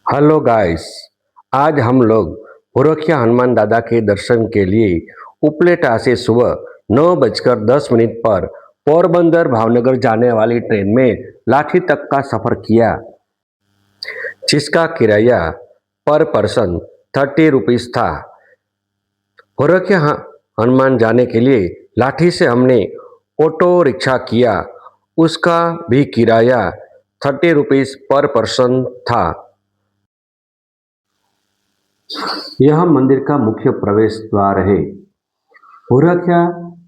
Hello guys. आज हम लोग भोरखिया हनुमान दादा के दर्शन के लिए उपलेटा से सुबह 9:10 पर पोरबंदर भावनगर जाने वाली ट्रेन में लाठी तक का सफर किया, जिसका किराया पर पर्सन 30 रुपीस था। भोरखिया हनुमान जाने के लिए लाठी से हमने ऑटो रिक्शा किया, उसका भी किराया 30 रुपीस पर पर्सन था। यह मंदिर का मुख्य प्रवेश द्वार है। भोरखिया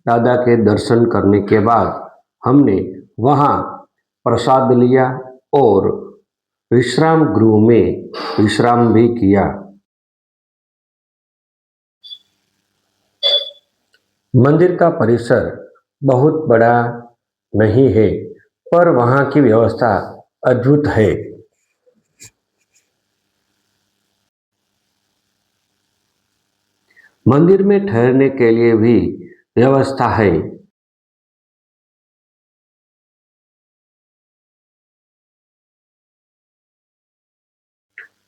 दादा के दर्शन करने के बाद हमने वहाँ प्रसाद लिया और विश्राम गृह में विश्राम भी किया। मंदिर का परिसर बहुत बड़ा नहीं है, पर वहाँ की व्यवस्था अद्भुत है। मंदिर में ठहरने के लिए भी व्यवस्था है।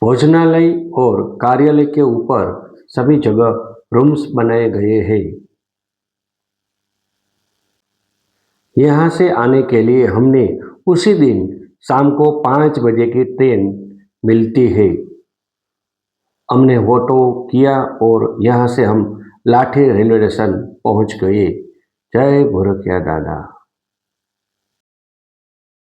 भोजनालय और कार्यालय के ऊपर सभी जगह रूम्स बनाए गए हैं। यहाँ से आने के लिए हमने उसी दिन शाम को 5 बजे की ट्रेन मिलती है। हमने ऑटो किया और यहाँ से हम लाठी रेलवे स्टेशन पहुँच गए। जय भोरखिया दादा।